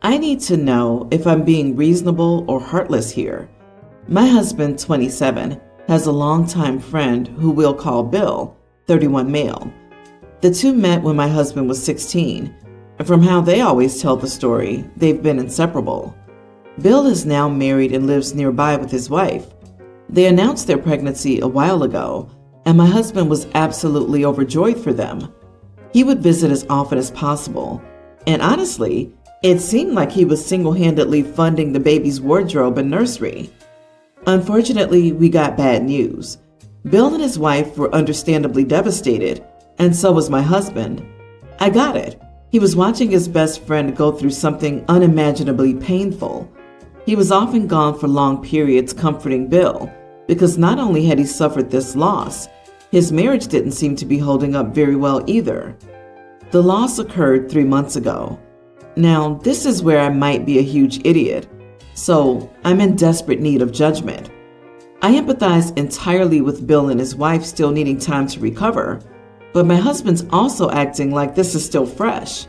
I need to know if I'm being reasonable or heartless here. My husband, 27, has a longtime friend who we'll call Bill, 31 male. The two met when my husband was 16, and from how they always tell the story, they've been inseparable. Bill is now married and lives nearby with his wife. They announced their pregnancy a while ago, and my husband was absolutely overjoyed for them. He would visit as often as possible, and honestly, it seemed like he was single-handedly funding the baby's wardrobe and nursery. Unfortunately, we got bad news. Bill and his wife were understandably devastated, and so was my husband. I got it. He was watching his best friend go through something unimaginably painful. He was often gone for long periods comforting Bill, because not only had he suffered this loss, his marriage didn't seem to be holding up very well either. The loss occurred 3 months ago. Now, this is where I might be a huge idiot, so I'm in desperate need of judgment. I empathize entirely with Bill and his wife still needing time to recover, but my husband's also acting like this is still fresh.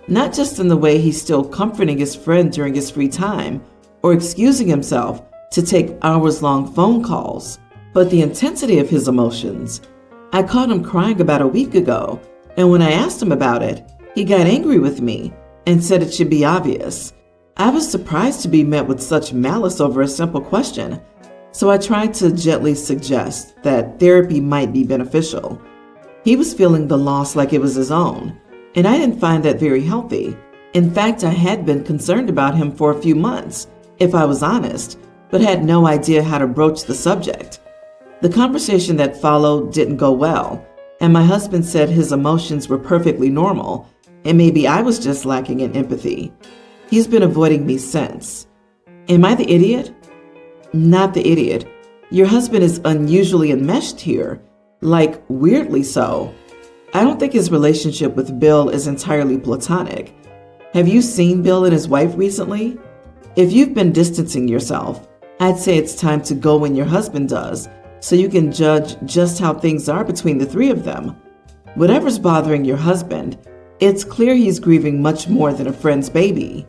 Not just in the way he's still comforting his friend during his free time or excusing himself to take hours-long phone calls, but the intensity of his emotions. I caught him crying about a week ago, and when I asked him about it, he got angry with me and said it should be obvious. I was surprised to be met with such malice over a simple question, so I tried to gently suggest that therapy might be beneficial. He was feeling the loss like it was his own, and I didn't find that very healthy. In fact, I had been concerned about him for a few months, if I was honest, but had no idea how to broach the subject. The conversation that followed didn't go well, and my husband said his emotions were perfectly normal, and maybe I was just lacking in empathy. He's been avoiding me since. Am I the idiot? Not the idiot. Your husband is unusually enmeshed here, like weirdly so. I don't think his relationship with Bill is entirely platonic. Have you seen Bill and his wife recently? If you've been distancing yourself, I'd say it's time to go when your husband does, so you can judge just how things are between the three of them. Whatever's bothering your husband, it's clear he's grieving much more than a friend's baby.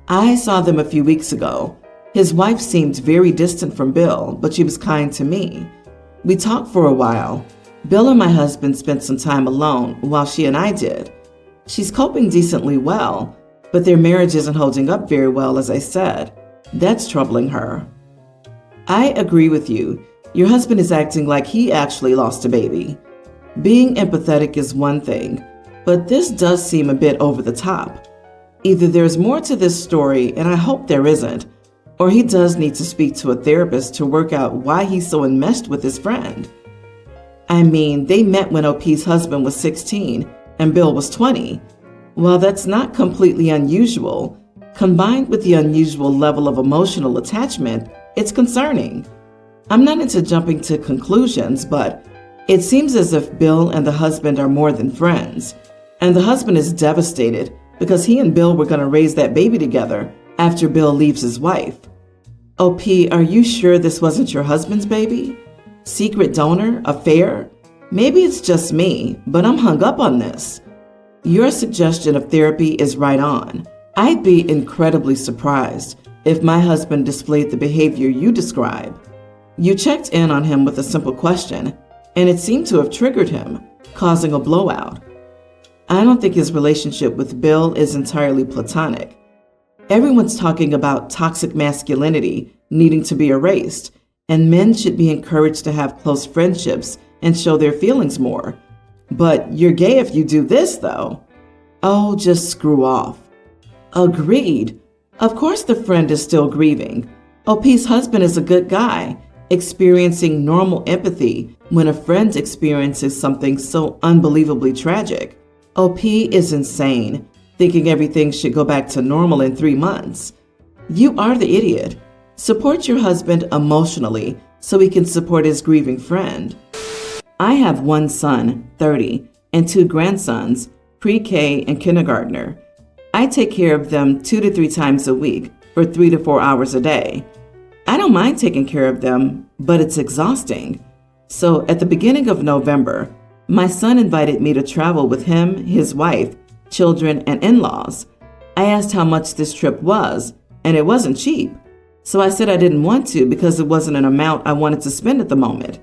I saw them a few weeks ago. His wife seemed very distant from Bill, but she was kind to me. We talked for a while. Bill and my husband spent some time alone while she and I did. She's coping decently well, but their marriage isn't holding up very well, as I said. That's troubling her. I agree with you. Your husband is acting like he actually lost a baby. Being empathetic is one thing, but this does seem a bit over the top. Either there's more to this story, and I hope there isn't, or he does need to speak to a therapist to work out why he's so enmeshed with his friend. I mean, they met when OP's husband was 16 and Bill was 20. While that's not completely unusual, combined with the unusual level of emotional attachment, it's concerning. I'm not into jumping to conclusions, but it seems as if Bill and the husband are more than friends, and the husband is devastated because he and Bill were going to raise that baby together after Bill leaves his wife. OP, are you sure this wasn't your husband's baby? Secret donor? Affair? Maybe it's just me, but I'm hung up on this. Your suggestion of therapy is right on. I'd be incredibly surprised if my husband displayed the behavior you describe. You checked in on him with a simple question, and it seemed to have triggered him, causing a blowout. I don't think his relationship with Bill is entirely platonic. Everyone's talking about toxic masculinity needing to be erased, and men should be encouraged to have close friendships and show their feelings more. But you're gay if you do this, though. Oh, just screw off. Agreed. Of course the friend is still grieving. OP's husband is a good guy, experiencing normal empathy when a friend experiences something so unbelievably tragic. OP is insane, thinking everything should go back to normal in 3 months. You are the idiot. Support your husband emotionally so he can support his grieving friend. I have one son, 30, and 2 grandsons, pre-K and kindergartner. I take care of them 2 to 3 times a week for 3 to 4 hours a day. I don't mind taking care of them, but it's exhausting. So at the beginning of November, my son invited me to travel with him, his wife, children, and in-laws. I asked how much this trip was, and it wasn't cheap. So I said I didn't want to because it wasn't an amount I wanted to spend at the moment.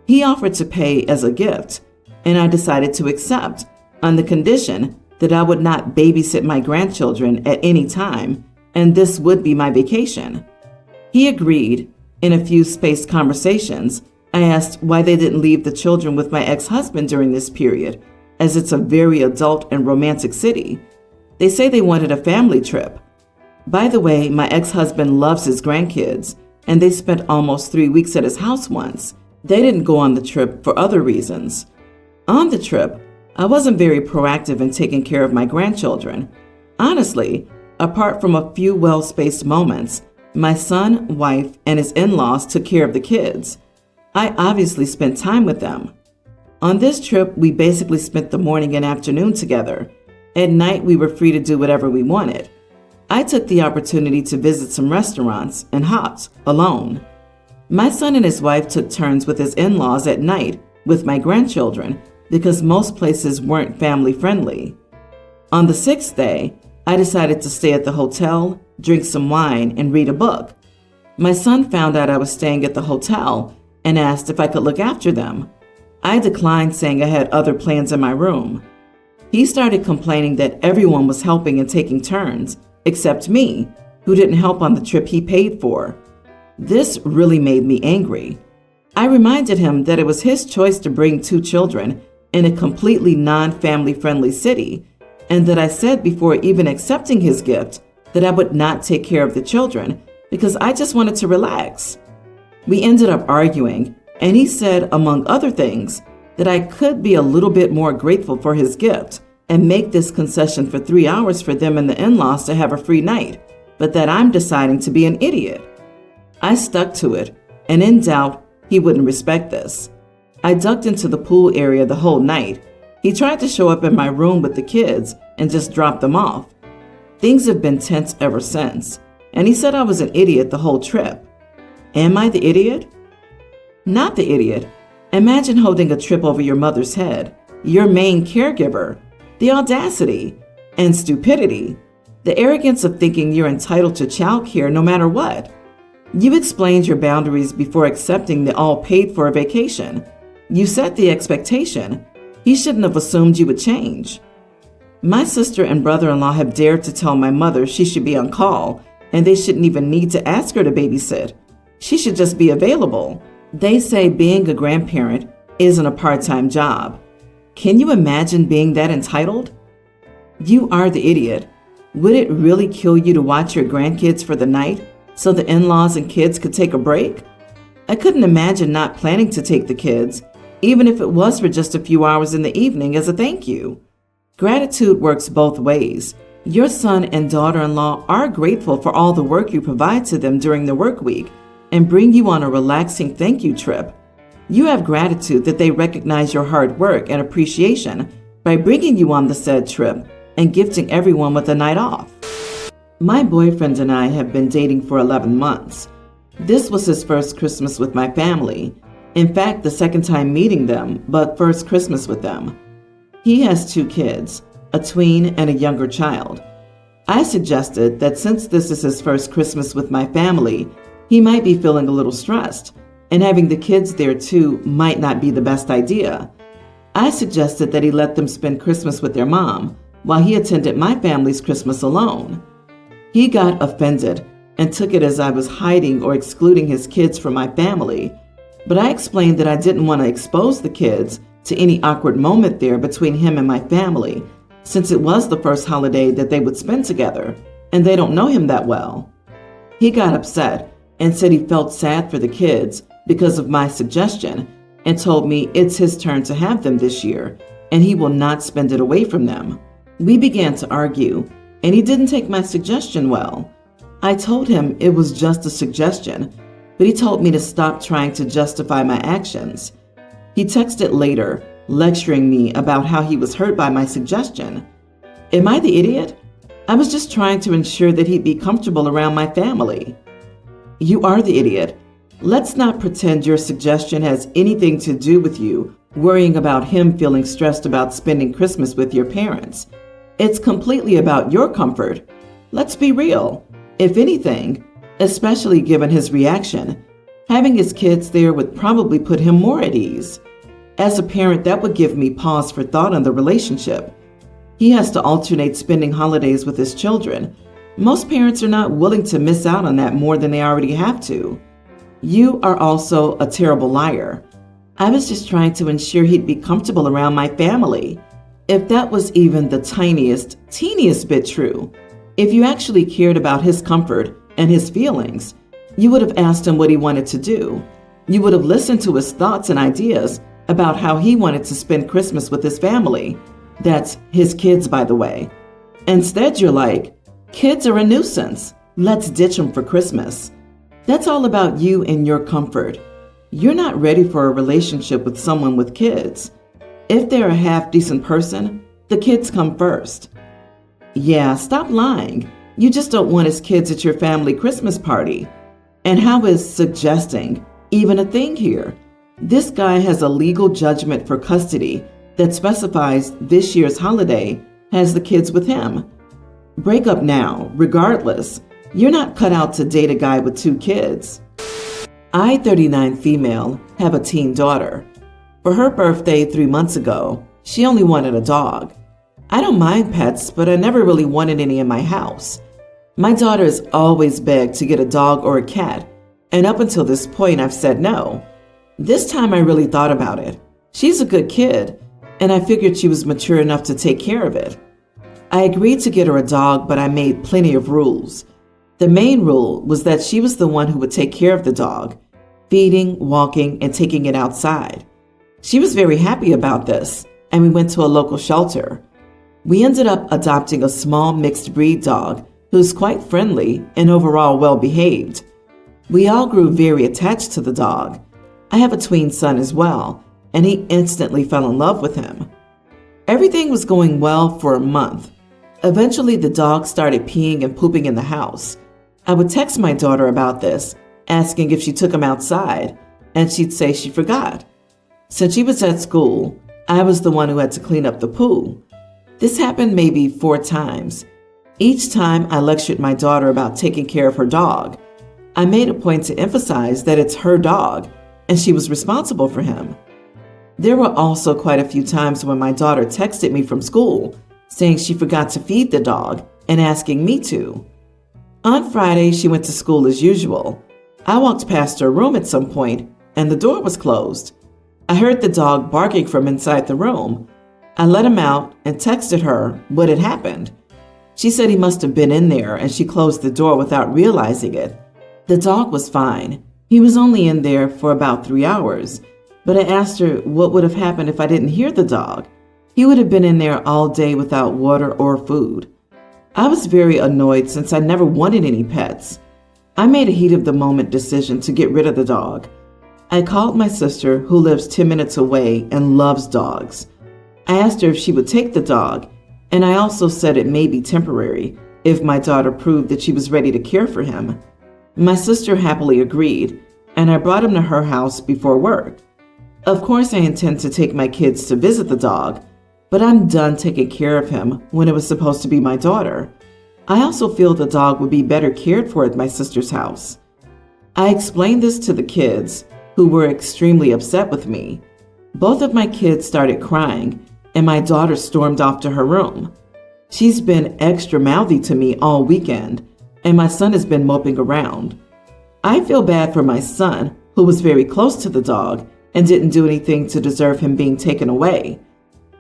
He offered to pay as a gift, and I decided to accept on the condition that I would not babysit my grandchildren at any time, and this would be my vacation. He agreed. In a few spaced conversations, I asked why they didn't leave the children with my ex-husband during this period, as it's a very adult and romantic city. They say they wanted a family trip. By the way, my ex-husband loves his grandkids, and they spent almost 3 weeks at his house once. They didn't go on the trip for other reasons. On the trip, I wasn't very proactive in taking care of my grandchildren. Honestly, apart from a few well-spaced moments, my son, wife, and his in-laws took care of the kids. I obviously spent time with them. On this trip, we basically spent the morning and afternoon together. At night, we were free to do whatever we wanted. I took the opportunity to visit some restaurants and hopped alone. My son and his wife took turns with his in-laws at night with my grandchildren because most places weren't family friendly. On the 6th day, I decided to stay at the hotel, drink some wine, and read a book. My son found out I was staying at the hotel and asked if I could look after them. I declined, saying I had other plans in my room. He started complaining that everyone was helping and taking turns, except me, who didn't help on the trip he paid for. This really made me angry. I reminded him that it was his choice to bring 2 children in a completely non-family friendly city, and that I said before even accepting his gift that I would not take care of the children because I just wanted to relax. We ended up arguing, and he said, among other things, that I could be a little bit more grateful for his gift and make this concession for 3 hours for them and the in-laws to have a free night, but that I'm deciding to be an idiot. I stuck to it, and in doubt, he wouldn't respect this. I ducked into the pool area the whole night. He tried to show up in my room with the kids and just dropped them off. Things have been tense ever since, and he said I was an idiot the whole trip. Am I the idiot? Not the idiot. Imagine holding a trip over your mother's head, your main caregiver. The audacity and stupidity, the arrogance of thinking you're entitled to childcare no matter what. You explained your boundaries before accepting the all-paid-for vacation. You set the expectation. He shouldn't have assumed you would change. My sister and brother-in-law have dared to tell my mother she should be on call, and they shouldn't even need to ask her to babysit. She should just be available. They say being a grandparent isn't a part-time job. Can you imagine being that entitled? You are the idiot. Would it really kill you to watch your grandkids for the night so the in-laws and kids could take a break? I couldn't imagine not planning to take the kids, even if it was for just a few hours in the evening as a thank you. Gratitude works both ways. Your son and daughter-in-law are grateful for all the work you provide to them during the work week and bring you on a relaxing thank you trip. You have gratitude that they recognize your hard work and appreciation by bringing you on the said trip and gifting everyone with a night off. My boyfriend and I have been dating for 11 months. This was his first Christmas with my family. In fact, the second time meeting them, but first Christmas with them. He has 2 kids, a tween and a younger child. I suggested that since this is his first Christmas with my family, he might be feeling a little stressed, and having the kids there too might not be the best idea. I suggested that he let them spend Christmas with their mom while he attended my family's Christmas alone. He got offended and took it as I was hiding or excluding his kids from my family, but I explained that I didn't want to expose the kids to any awkward moment there between him and my family, since it was the first holiday that they would spend together, and they don't know him that well. He got upset and said he felt sad for the kids because of my suggestion and told me it's his turn to have them this year and he will not spend it away from them. We began to argue and he didn't take my suggestion well. I told him it was just a suggestion, but he told me to stop trying to justify my actions. He texted later, lecturing me about how he was hurt by my suggestion. Am I the idiot? I was just trying to ensure that he'd be comfortable around my family. You are the idiot. Let's not pretend your suggestion has anything to do with you worrying about him feeling stressed about spending Christmas with your parents. It's completely about your comfort. Let's be real. If anything, especially given his reaction, having his kids there would probably put him more at ease. As a parent, that would give me pause for thought on the relationship. He has to alternate spending holidays with his children. Most parents are not willing to miss out on that more than they already have to. You are also a terrible liar. I was just trying to ensure he'd be comfortable around my family. If that was even the teeniest bit true, if you actually cared about his comfort and his feelings, you would have asked him what he wanted to do. You would have listened to his thoughts and ideas about how he wanted to spend Christmas with his family. That's his kids, by the way. Instead, you're like, kids are a nuisance. Let's ditch them for Christmas. That's all about you and your comfort. You're not ready for a relationship with someone with kids. If they're a half-decent person, the kids come first. Yeah, stop lying. You just don't want his kids at your family Christmas party. And how is suggesting even a thing here? This guy has a legal judgment for custody that specifies this year's holiday has the kids with him. Break up now, regardless. You're not cut out to date a guy with 2 kids. I, 39 female, have a teen daughter. For her birthday 3 months ago, she only wanted a dog. I don't mind pets, but I never really wanted any in my house. My daughter has always begged to get a dog or a cat, and up until this point I've said no. This time I really thought about it. She's a good kid, and I figured she was mature enough to take care of it. I agreed to get her a dog, but I made plenty of rules. The main rule was that she was the one who would take care of the dog, feeding, walking, and taking it outside. She was very happy about this, and we went to a local shelter. We ended up adopting a small mixed breed dog who's quite friendly and overall well behaved. We all grew very attached to the dog. I have a tween son as well, and he instantly fell in love with him. Everything was going well for a month. Eventually, the dog started peeing and pooping in the house. I would text my daughter about this, asking if she took him outside, and she'd say she forgot. Since she was at school, I was the one who had to clean up the poo. This happened maybe 4 times. Each time I lectured my daughter about taking care of her dog. I made a point to emphasize that it's her dog, and she was responsible for him. There were also quite a few times when my daughter texted me from school, saying she forgot to feed the dog and asking me to. On Friday, she went to school as usual. I walked past her room at some point, and the door was closed. I heard the dog barking from inside the room. I let him out and texted her what had happened. She said he must have been in there, and she closed the door without realizing it. The dog was fine. He was only in there for about 3 hours, but I asked her what would have happened if I didn't hear the dog. He would have been in there all day without water or food. I was very annoyed since I never wanted any pets. I made a heat of the moment decision to get rid of the dog. I called my sister, who lives 10 minutes away and loves dogs. I asked her if she would take the dog, and I also said it may be temporary if my daughter proved that she was ready to care for him. My sister happily agreed, and I brought him to her house before work. Of course, I intend to take my kids to visit the dog, but I'm done taking care of him when it was supposed to be my daughter. I also feel the dog would be better cared for at my sister's house. I explained this to the kids, who were extremely upset with me. Both of my kids started crying, and my daughter stormed off to her room. She's been extra mouthy to me all weekend, and my son has been moping around. I feel bad for my son, who was very close to the dog and didn't do anything to deserve him being taken away.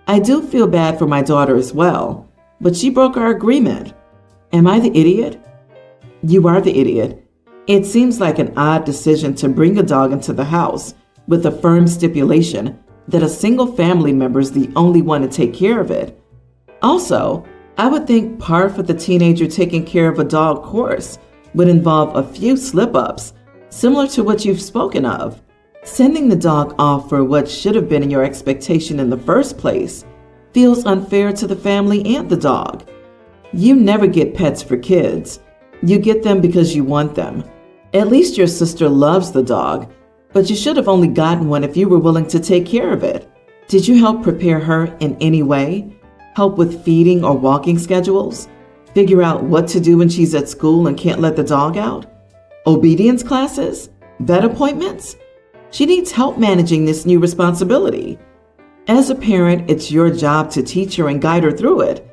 I do feel bad for my daughter as well, but she broke our agreement. Am I the idiot? You are the idiot. It seems like an odd decision to bring a dog into the house with a firm stipulation that a single family member is the only one to take care of it. Also, I would think par for the teenager taking care of a dog course would involve a few slip-ups, similar to what you've spoken of. Sending the dog off for what should have been your expectation in the first place feels unfair to the family and the dog. You never get pets for kids. You get them because you want them. At least your sister loves the dog, but you should have only gotten one if you were willing to take care of it. Did you help prepare her in any way? help with feeding or walking schedules, figure out what to do when she's at school and can't let the dog out, obedience classes, vet appointments. She needs help managing this new responsibility. As a parent, it's your job to teach her and guide her through it.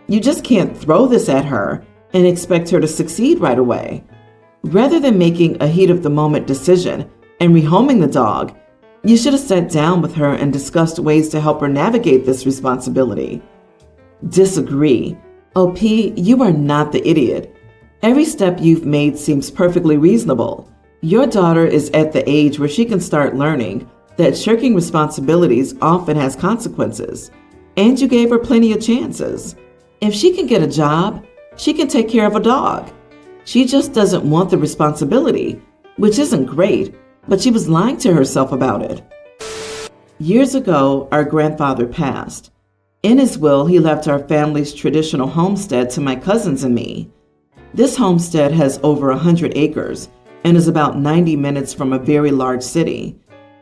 You just can't throw this at her and expect her to succeed right away. Rather than making a heat-of-the-moment decision and rehoming the dog, you should have sat down with her and discussed ways to help her navigate this responsibility. Disagree. OP, you are not the idiot. Every step you've made seems perfectly reasonable. Your daughter is at the age where she can start learning that shirking responsibilities often has consequences, and you gave her plenty of chances. If she can get a job, she can take care of a dog. She just doesn't want the responsibility, which isn't great, but she was lying to herself about it. Years ago, our grandfather passed. In his will, he left our family's traditional homestead to my cousins and me. This homestead has over 100 acres and is about 90 minutes from a very large city.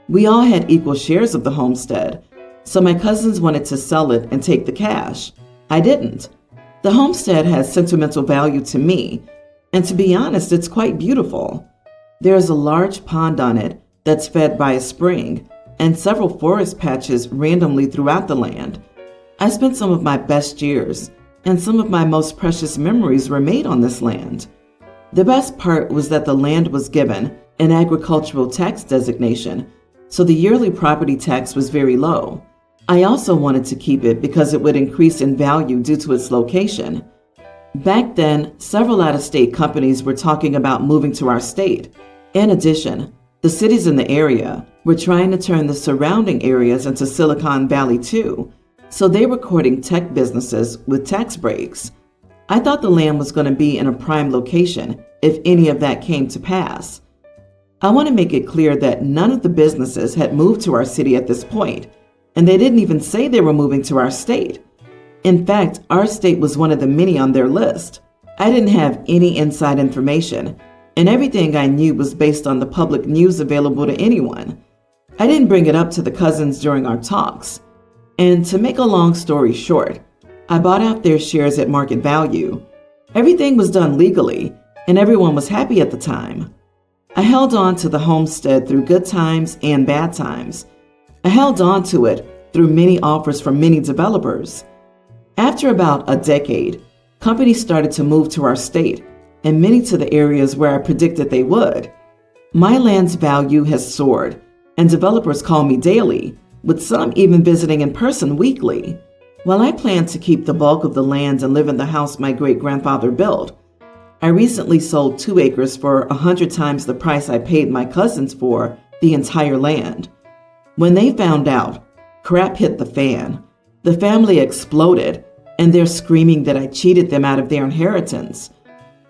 We all had equal shares of the homestead, so my cousins wanted to sell it and take the cash. I didn't. The homestead has sentimental value to me, and to be honest, it's quite beautiful. There is a large pond on it that's fed by a spring, and several forest patches randomly throughout the land. I spent some of my best years, and some of my most precious memories were made on this land. The best part was that the land was given an agricultural tax designation, so the yearly property tax was very low. I also wanted to keep it because it would increase in value due to its location. Back then, several out-of-state companies were talking about moving to our state. In addition, the cities in the area were trying to turn the surrounding areas into Silicon Valley too, so they were courting tech businesses with tax breaks. I thought the land was going to be in a prime location if any of that came to pass. I want to make it clear that none of the businesses had moved to our city at this point, and they didn't even say they were moving to our state. In fact, our state was one of the many on their list. I didn't have any inside information, and everything I knew was based on the public news available to anyone. I didn't bring it up to the cousins during our talks. And to make a long story short, I bought out their shares at market value. Everything was done legally, and everyone was happy at the time. I held on to the homestead through good times and bad times. I held on to it through many offers from many developers. After about a decade, companies started to move to our state, and many to the areas where I predicted they would. My land's value has soared, and developers call me daily, with some even visiting in person weekly. While I plan to keep the bulk of the land and live in the house my great-grandfather built, I recently sold 2 acres for 100 times the price I paid my cousins for the entire land. When they found out, crap hit the fan. The family exploded, and they're screaming that I cheated them out of their inheritance.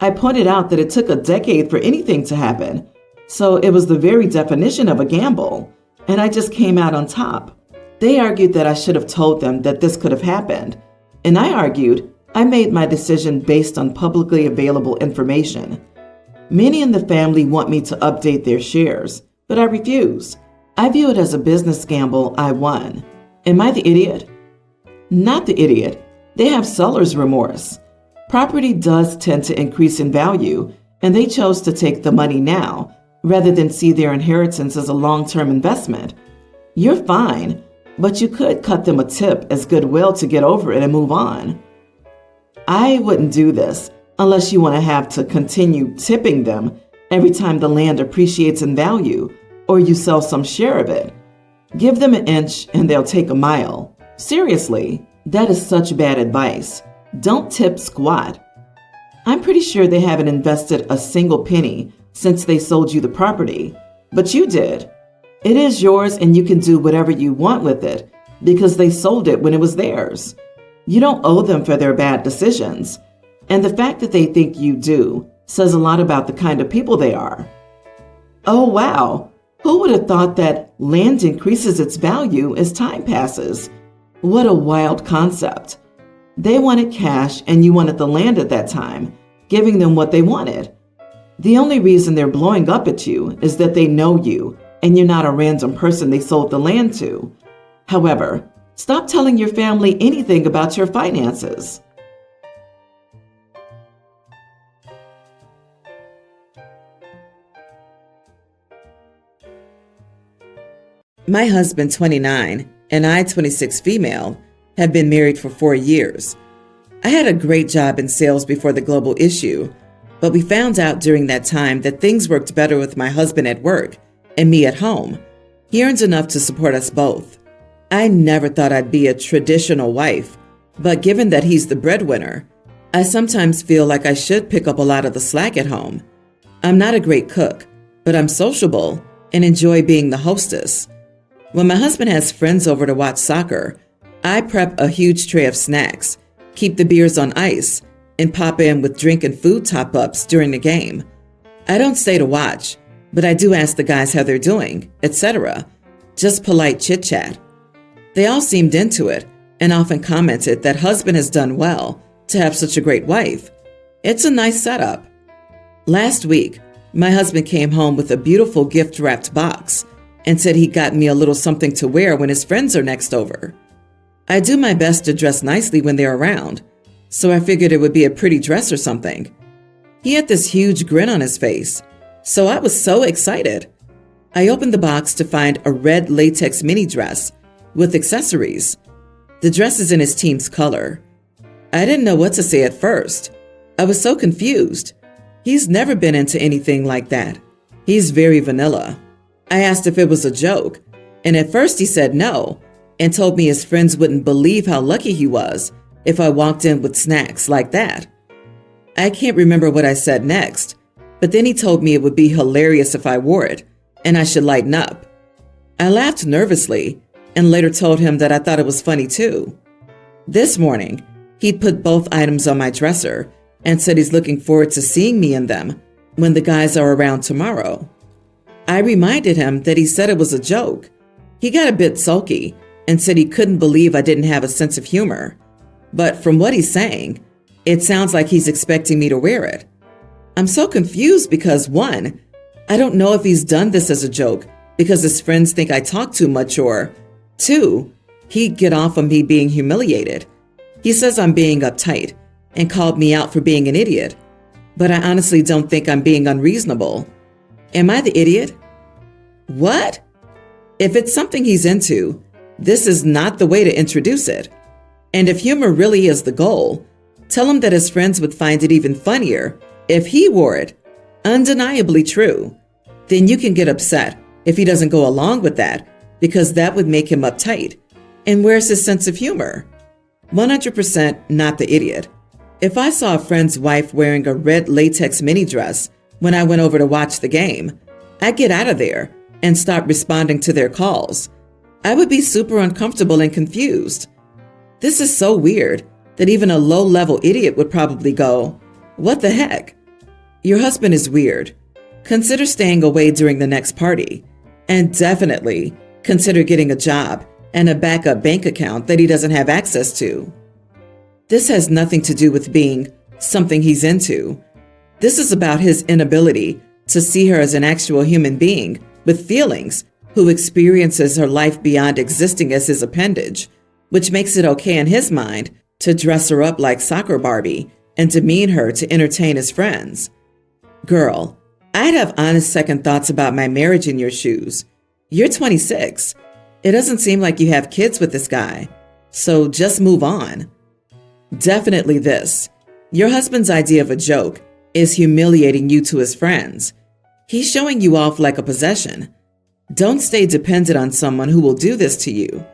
I pointed out that it took a decade for anything to happen, so it was the very definition of a gamble, and I just came out on top. They argued that I should have told them that this could have happened, and I argued I made my decision based on publicly available information. Many in the family want me to update their shares, but I refuse. I view it as a business gamble I won. Am I the idiot? Not the idiot. They have seller's remorse. Property does tend to increase in value, and they chose to take the money now, rather than see their inheritance as a long-term investment. You're fine, but you could cut them a tip as goodwill to get over it and move on. I wouldn't do this unless you want to have to continue tipping them every time the land appreciates in value or you sell some share of it. Give them an inch and they'll take a mile. Seriously, that is such bad advice. Don't tip squat. I'm pretty sure they haven't invested a single penny since they sold you the property, but you did. It is yours and you can do whatever you want with it because they sold it when it was theirs. You don't owe them for their bad decisions, and the fact that they think you do says a lot about the kind of people they are. Oh wow, who would have thought that land increases its value as time passes? What a wild concept. They wanted cash and you wanted the land at that time, giving them what they wanted. The only reason they're blowing up at you is that they know you and you're not a random person they sold the land to. However, Stop telling your family anything about your finances. My husband, 29, and I, 26 female, have been married for 4 years. I had a great job in sales before the global issue, but we found out during that time that things worked better with my husband at work and me at home. He earns enough to support us both. I never thought I'd be a traditional wife, but given that he's the breadwinner, I sometimes feel like I should pick up a lot of the slack at home. I'm not a great cook, but I'm sociable and enjoy being the hostess. When my husband has friends over to watch soccer, I prep a huge tray of snacks, keep the beers on ice, and pop in with drink and food top-ups during the game. I don't stay to watch, but I do ask the guys how they're doing, etc. Just polite chit-chat. They all seemed into it and often commented that husband has done well to have such a great wife. It's a nice setup. Last week, my husband came home with a beautiful gift-wrapped box and said he got me a little something to wear when his friends are next over. I do my best to dress nicely when they're around, so I figured it would be a pretty dress or something. He had this huge grin on his face, so I was so excited. I opened the box to find a red latex mini dress with accessories. The dress is in his team's color. I didn't know what to say at first. I was so confused. He's never been into anything like that. He's very vanilla. I asked if it was a joke, and at first he said no, and told me his friends wouldn't believe how lucky he was if I walked in with snacks like that. I can't remember what I said next, but then he told me it would be hilarious if I wore it, and I should lighten up. I laughed nervously, and later told him that I thought it was funny too. This morning, he'd put both items on my dresser and said he's looking forward to seeing me in them when the guys are around tomorrow. I reminded him that he said it was a joke. He got a bit sulky and said he couldn't believe I didn't have a sense of humor. But from what he's saying, it sounds like he's expecting me to wear it. I'm so confused because 1, I don't know if he's done this as a joke because his friends think I talk too much, or 2, he'd get off on me being humiliated. He says I'm being uptight and called me out for being an idiot, but I honestly don't think I'm being unreasonable. Am I the idiot? What? If it's something he's into, this is not the way to introduce it. And if humor really is the goal, tell him that his friends would find it even funnier if he wore it. Undeniably true. Then you can get upset if he doesn't go along with that, because that would make him uptight. And where's his sense of humor? 100% not the idiot. If I saw a friend's wife wearing a red latex mini dress when I went over to watch the game, I'd get out of there and stop responding to their calls. I would be super uncomfortable and confused. This is so weird that even a low-level idiot would probably go, "What the heck?" Your husband is weird. Consider staying away during the next party, and definitely consider getting a job and a backup bank account that he doesn't have access to. This has nothing to do with being something he's into. This is about his inability to see her as an actual human being with feelings who experiences her life beyond existing as his appendage, which makes it okay in his mind to dress her up like soccer Barbie and demean her to entertain his friends. Girl, I'd have honest second thoughts about my marriage in your shoes. You're 26. It doesn't seem like you have kids with this guy, so just move on. Definitely this. Your husband's idea of a joke is humiliating you to his friends. He's showing you off like a possession. Don't stay dependent on someone who will do this to you.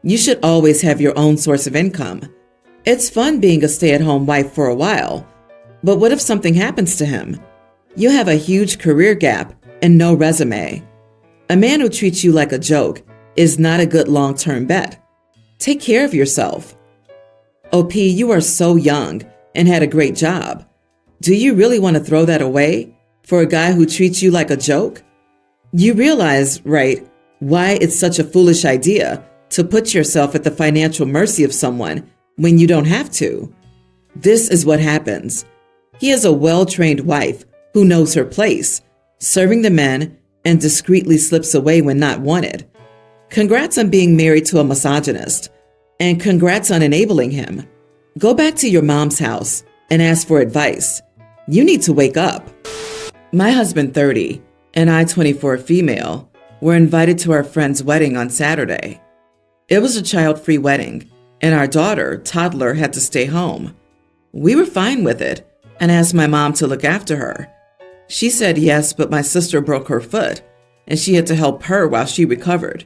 You should always have your own source of income. It's fun being a stay-at-home wife for a while, but what if something happens to him? You have a huge career gap and no resume. A man who treats you like a joke is not a good long-term bet. Take care of yourself. OP, you are so young and had a great job. Do you really want to throw that away for a guy who treats you like a joke? You realize, right, why it's such a foolish idea to put yourself at the financial mercy of someone when you don't have to. This is what happens. He has a well-trained wife who knows her place, serving the men and discreetly slips away when not wanted. Congrats on being married to a misogynist, And congrats on enabling him. Go back to your mom's house and ask for advice. You need to wake up. My husband, 30, and I, 24 female, were invited to our friend's wedding on Saturday. It was a child-free wedding, and our daughter, toddler, had to stay home. We were fine with it and asked my mom to look after her. She said yes, but my sister broke her foot, and she had to help her while she recovered.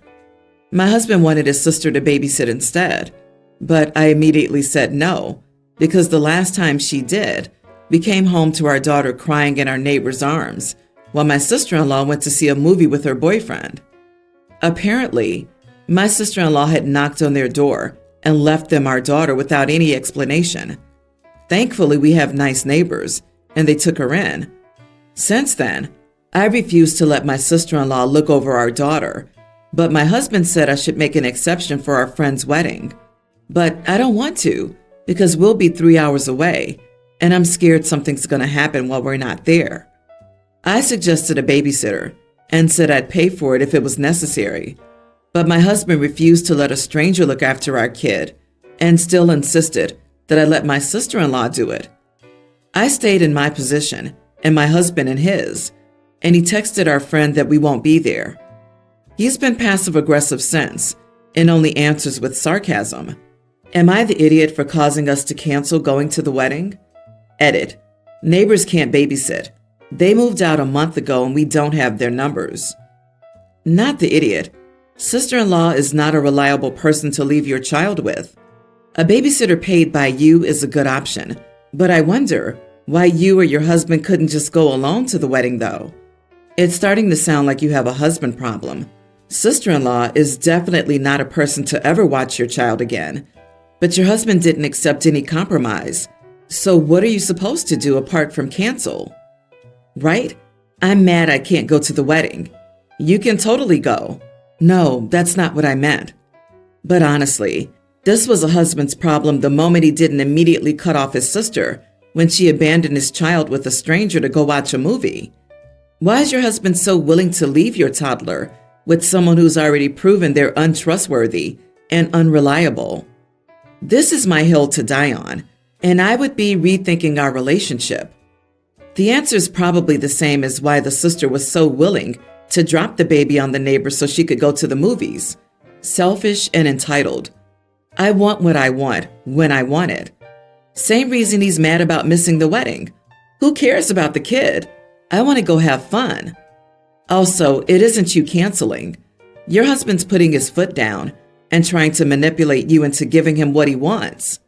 My husband wanted his sister to babysit instead, but I immediately said no, because the last time she did, we came home to our daughter crying in our neighbor's arms, while my sister-in-law went to see a movie with her boyfriend. Apparently, my sister-in-law had knocked on their door and left them our daughter without any explanation. Thankfully, we have nice neighbors, and they took her in. Since then, I refused to let my sister-in-law look over our daughter, but my husband said I should make an exception for our friend's wedding. But I don't want to, because we'll be 3 hours away, and I'm scared something's going to happen while we're not there. I suggested a babysitter and said I'd pay for it if it was necessary, but my husband refused to let a stranger look after our kid and still insisted that I let my sister-in-law do it. I stayed in my position and my husband in his, and he texted our friend that we won't be there. He's been passive-aggressive since and only answers with sarcasm. Am I the idiot for causing us to cancel going to the wedding? Edit. Neighbors can't babysit. They moved out a month ago and we don't have their numbers. Not the idiot. Sister-in-law is not a reliable person to leave your child with. A babysitter paid by you is a good option, but I wonder why you or your husband couldn't just go alone to the wedding, though. It's starting to sound like you have a husband problem. Sister-in-law is definitely not a person to ever watch your child again, but your husband didn't accept any compromise. So what are you supposed to do apart from cancel? Right? I'm mad I can't go to the wedding. You can totally go. No, that's not what I meant. But honestly, this was a husband's problem the moment he didn't immediately cut off his sister when she abandoned his child with a stranger to go watch a movie. Why is your husband so willing to leave your toddler with someone who's already proven they're untrustworthy and unreliable? This is my hill to die on, and I would be rethinking our relationship. The answer is probably the same as why the sister was so willing to drop the baby on the neighbor so she could go to the movies. Selfish and entitled. I want what I want when I want it. Same reason he's mad about missing the wedding. Who cares about the kid? I want to go have fun. Also, it isn't you canceling. Your husband's putting his foot down and trying to manipulate you into giving him what he wants.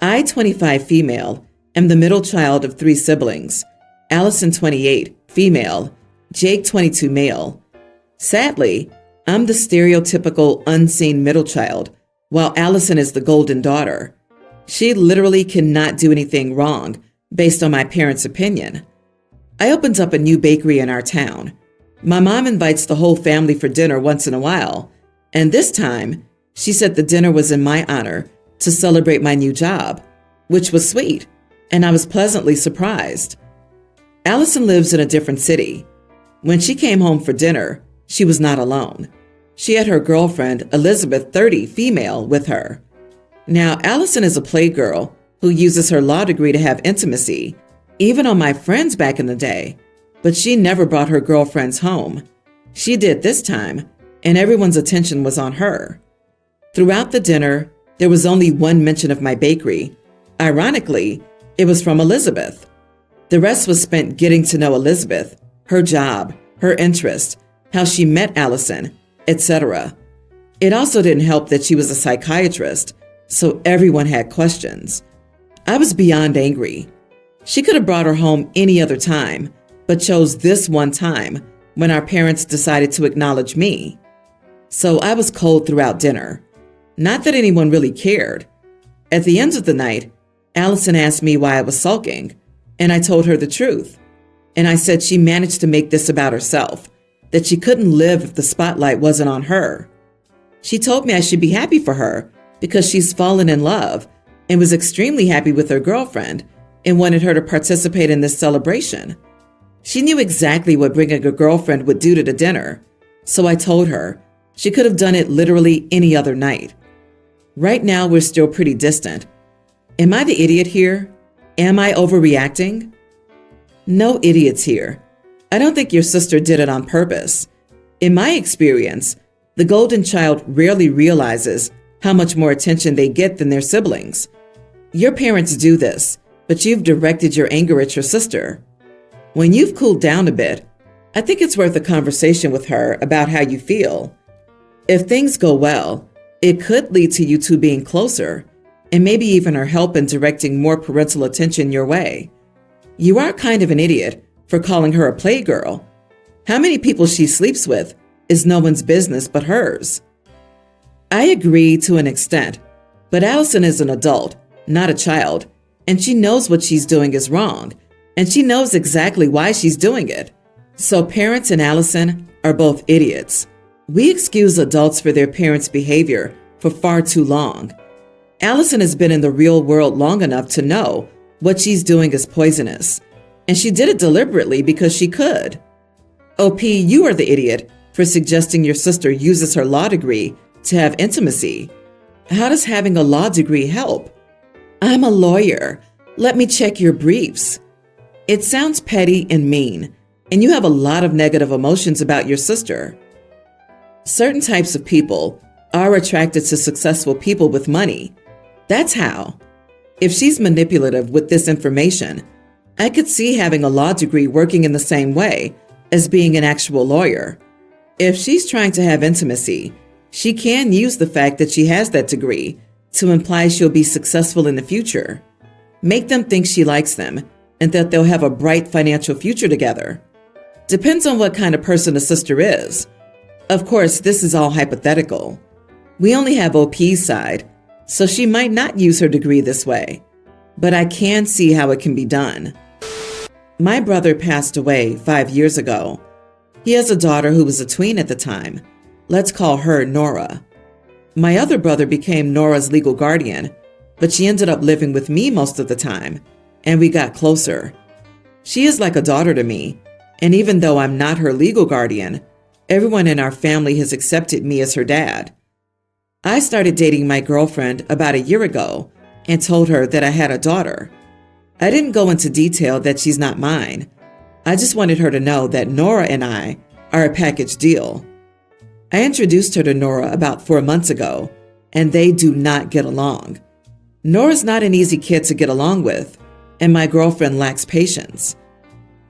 I, 25 female, am the middle child of 3 siblings. Allison, 28, female. Jake, 22, male. Sadly, I'm the stereotypical unseen middle child, while Allison is the golden daughter. She literally cannot do anything wrong based on my parents' opinion. I opened up a new bakery in our town. My mom invites the whole family for dinner once in a while, and this time, she said the dinner was in my honor to celebrate my new job, which was sweet, and I was pleasantly surprised. Allison lives in a different city. When she came home for dinner, she was not alone. She had her girlfriend, Elizabeth, 30, female, with her. Now, Allison is a playgirl who uses her law degree to have intimacy, even on my friends back in the day, but she never brought her girlfriends home. She did this time, and everyone's attention was on her. Throughout the dinner, there was only one mention of my bakery. Ironically, it was from Elizabeth. The rest was spent getting to know Elizabeth, her job, her interest, how she met Allison, etc. It also didn't help that she was a psychiatrist, so everyone had questions. I was beyond angry. She could have brought her home any other time, but chose this one time when our parents decided to acknowledge me. So I was cold throughout dinner. Not that anyone really cared. At the end of the night, Allison asked me why I was sulking, and I told her the truth. And I said she managed to make this about herself, that she couldn't live if the spotlight wasn't on her. She told me I should be happy for her because she's fallen in love and was extremely happy with her girlfriend and wanted her to participate in this celebration. She knew exactly what bringing a girlfriend would do to the dinner, so I told her she could have done it literally any other night. Right now, we're still pretty distant. Am I the idiot here? Am I overreacting? No idiots here. I don't think your sister did it on purpose. In my experience, the golden child rarely realizes how much more attention they get than their siblings. Your parents do this, but you've directed your anger at your sister. When you've cooled down a bit, I think it's worth a conversation with her about how you feel. If things go well, it could lead to you two being closer, and maybe even her help in directing more parental attention your way. You are kind of an idiot for calling her a playgirl. How many people she sleeps with is no one's business but hers. I agree to an extent, but Allison is an adult, not a child, and she knows what she's doing is wrong, and she knows exactly why she's doing it. So parents and Allison are both idiots. We excuse adults for their parents' behavior for far too long. Allison has been in the real world long enough to know what she's doing is poisonous, and she did it deliberately because she could. OP, you are the idiot for suggesting your sister uses her law degree to have intimacy. How does having a law degree help? I'm a lawyer. Let me check your briefs. It sounds petty and mean, and you have a lot of negative emotions about your sister. Certain types of people are attracted to successful people with money. That's how. If she's manipulative with this information, I could see having a law degree working in the same way as being an actual lawyer. If she's trying to have intimacy, she can use the fact that she has that degree to imply she'll be successful in the future. Make them think she likes them and that they'll have a bright financial future together. Depends on what kind of person a sister is. Of course, this is all hypothetical. We only have OP's side, so she might not use her degree this way. But I can see how it can be done. My brother passed away 5 years ago. He has a daughter who was a tween at the time. Let's call her Nora. My other brother became Nora's legal guardian, but she ended up living with me most of the time, and we got closer. She is like a daughter to me, and even though I'm not her legal guardian, everyone in our family has accepted me as her dad. I started dating my girlfriend about a year ago and told her that I had a daughter. I didn't go into detail that she's not mine. I just wanted her to know that Nora and I are a package deal. I introduced her to Nora about 4 months ago, and they do not get along. Nora's not an easy kid to get along with, and my girlfriend lacks patience.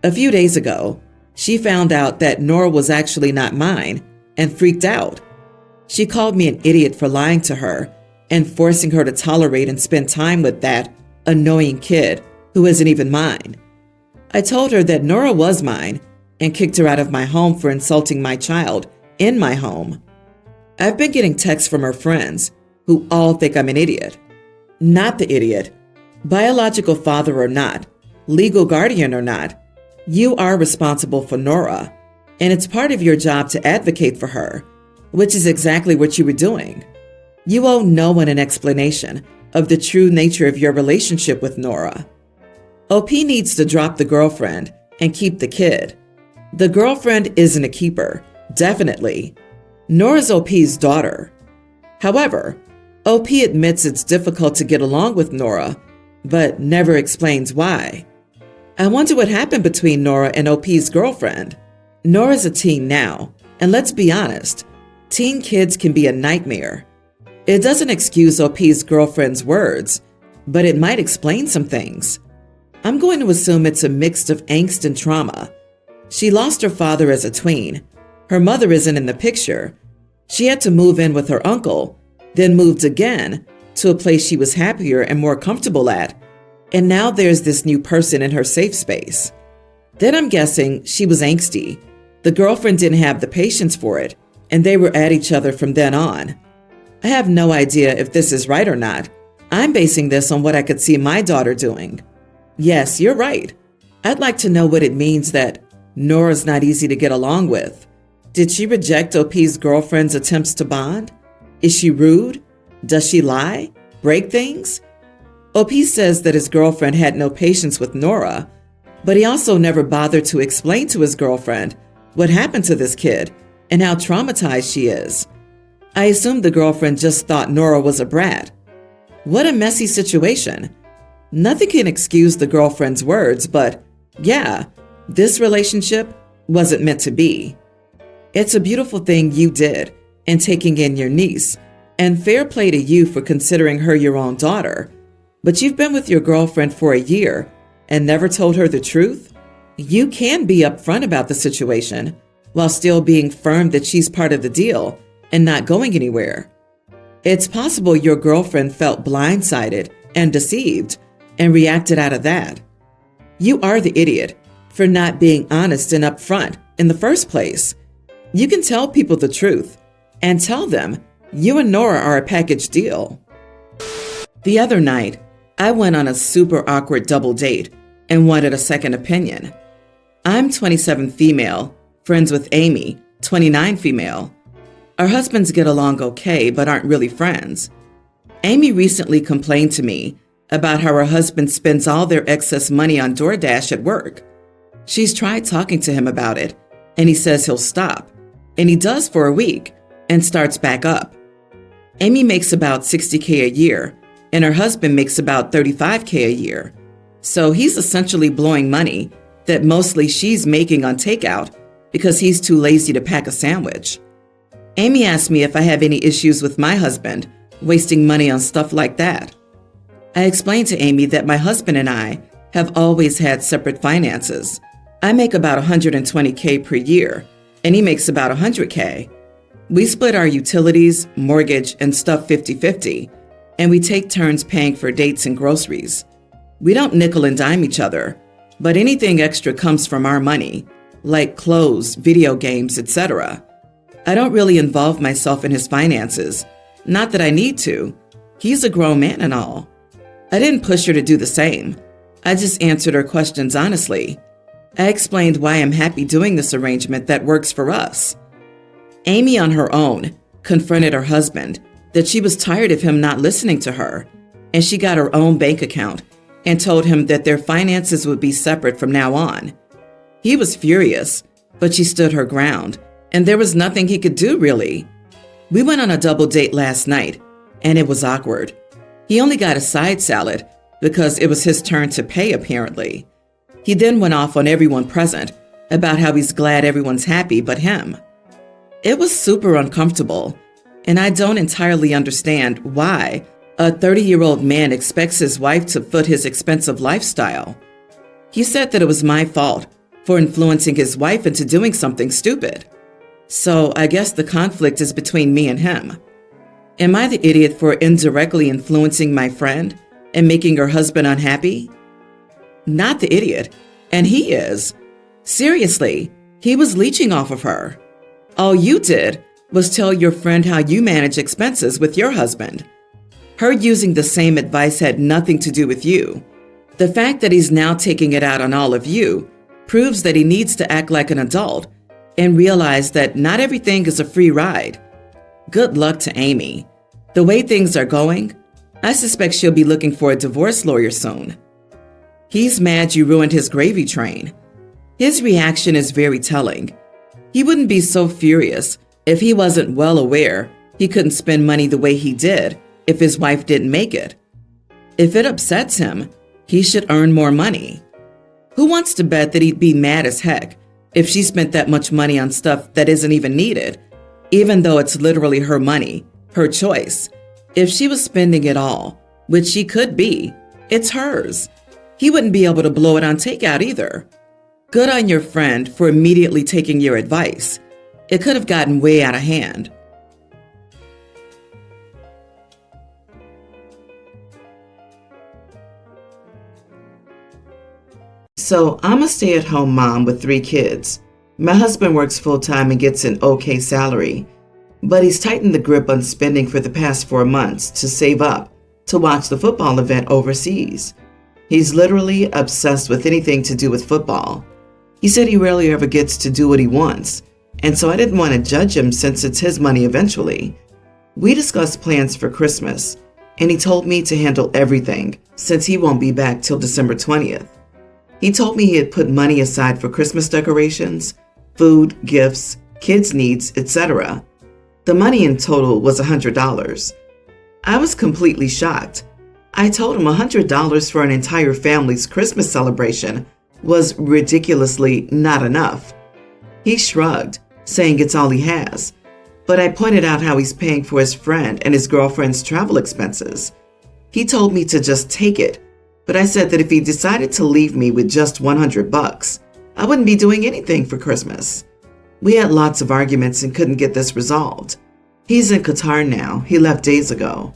A few days ago, she found out that Nora was actually not mine and freaked out. She called me an idiot for lying to her and forcing her to tolerate and spend time with that annoying kid who isn't even mine. I told her that Nora was mine and kicked her out of my home for insulting my child in my home. I've been getting texts from her friends who all think I'm an idiot. Not the idiot. Biological father or not, legal guardian or not, you are responsible for Nora, and it's part of your job to advocate for her, which is exactly what you were doing. You owe no one an explanation of the true nature of your relationship with Nora. OP needs to drop the girlfriend and keep the kid. The girlfriend isn't a keeper, definitely. Nora's OP's daughter. However, OP admits it's difficult to get along with Nora, but never explains why. I wonder what happened between Nora and OP's girlfriend. Nora's a teen now, and let's be honest, teen kids can be a nightmare. It doesn't excuse OP's girlfriend's words, but it might explain some things. I'm going to assume it's a mix of angst and trauma. She lost her father as a tween. Her mother isn't in the picture. She had to move in with her uncle, then moved again to a place she was happier and more comfortable at. And now there's this new person in her safe space. Then I'm guessing she was angsty. The girlfriend didn't have the patience for it, and they were at each other from then on. I have no idea if this is right or not. I'm basing this on what I could see my daughter doing. Yes, you're right. I'd like to know what it means that Nora's not easy to get along with. Did she reject OP's girlfriend's attempts to bond? Is she rude? Does she lie? Break things? OP says that his girlfriend had no patience with Nora, but he also never bothered to explain to his girlfriend what happened to this kid and how traumatized she is. I assumed the girlfriend just thought Nora was a brat. What a messy situation. Nothing can excuse the girlfriend's words, but yeah, this relationship wasn't meant to be. It's a beautiful thing you did in taking in your niece, and fair play to you for considering her your own daughter. But you've been with your girlfriend for a year and never told her the truth? You can be upfront about the situation while still being firm that she's part of the deal and not going anywhere. It's possible your girlfriend felt blindsided and deceived and reacted out of that. You are the idiot for not being honest and upfront in the first place. You can tell people the truth and tell them you and Nora are a package deal. The other night, I went on a super awkward double date and wanted a second opinion. I'm 27 female, friends with Amy, 29 female. Our husbands get along okay, but aren't really friends. Amy recently complained to me about how her husband spends all their excess money on DoorDash at work. She's tried talking to him about it, and he says he'll stop, and he does for a week and starts back up. Amy makes about $60K a year, and her husband makes about $35K a year. So he's essentially blowing money that mostly she's making on takeout because he's too lazy to pack a sandwich. Amy asked me if I have any issues with my husband wasting money on stuff like that. I explained to Amy that my husband and I have always had separate finances. I make about $120K per year, and he makes about $100K. We split our utilities, mortgage, and stuff 50-50, and we take turns paying for dates and groceries. We don't nickel and dime each other, but anything extra comes from our money, like clothes, video games, etc. I don't really involve myself in his finances, not that I need to. He's a grown man and all. I didn't push her to do the same. I just answered her questions honestly. I explained why I'm happy doing this arrangement that works for us. Amy, on her own, confronted her husband that she was tired of him not listening to her, and she got her own bank account and told him that their finances would be separate from now on. He was furious, but she stood her ground, and there was nothing he could do, really. We went on a double date last night, and it was awkward. He only got a side salad because it was his turn to pay, apparently. He then went off on everyone present about how he's glad everyone's happy but him. It was super uncomfortable, and I don't entirely understand why a 30-year-old man expects his wife to foot his expensive lifestyle. He said that it was my fault for influencing his wife into doing something stupid. So I guess the conflict is between me and him. Am I the idiot for indirectly influencing my friend and making her husband unhappy? Not the idiot, and he is. Seriously, he was leeching off of her. All you did was tell your friend how you manage expenses with your husband. Her using the same advice had nothing to do with you. The fact that he's now taking it out on all of you proves that he needs to act like an adult and realize that not everything is a free ride. Good luck to Amy. The way things are going, I suspect she'll be looking for a divorce lawyer soon. He's mad you ruined his gravy train. His reaction is very telling. He wouldn't be so furious if he wasn't well aware he couldn't spend money the way he did if his wife didn't make it. If it upsets him, he should earn more money. Who wants to bet that he'd be mad as heck if she spent that much money on stuff that isn't even needed, even though it's literally her money, her choice? If she was spending it all, which she could be, it's hers. He wouldn't be able to blow it on takeout either. Good on your friend for immediately taking your advice. It could have gotten way out of hand. So I'm a stay-at-home mom with 3 kids. My husband works full-time and gets an okay salary, but he's tightened the grip on spending for the past 4 months to save up to watch the football event overseas. He's literally obsessed with anything to do with football. He said he rarely ever gets to do what he wants, and so I didn't want to judge him since it's his money eventually. We discussed plans for Christmas, and he told me to handle everything since he won't be back till December 20th. He told me he had put money aside for Christmas decorations, food, gifts, kids' needs, etc. The money in total was $100. I was completely shocked. I told him $100 for an entire family's Christmas celebration was ridiculously not enough. He shrugged, saying it's all he has, but I pointed out how he's paying for his friend and his girlfriend's travel expenses. He told me to just take it, but I said that if he decided to leave me with just $100, I wouldn't be doing anything for Christmas. We had lots of arguments and couldn't get this resolved. He's in Qatar now. He left days ago.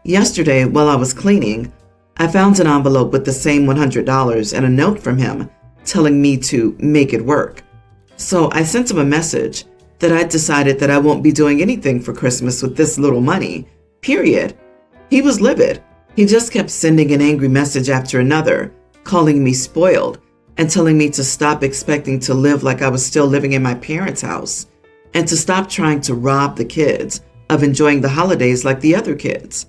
Yesterday, while I was cleaning, I found an envelope with the same $100 and a note from him telling me to make it work. So I sent him a message that I decided that I won't be doing anything for Christmas with this little money, period. He was livid. He just kept sending an angry message after another, calling me spoiled and telling me to stop expecting to live like I was still living in my parents' house and to stop trying to rob the kids of enjoying the holidays like the other kids.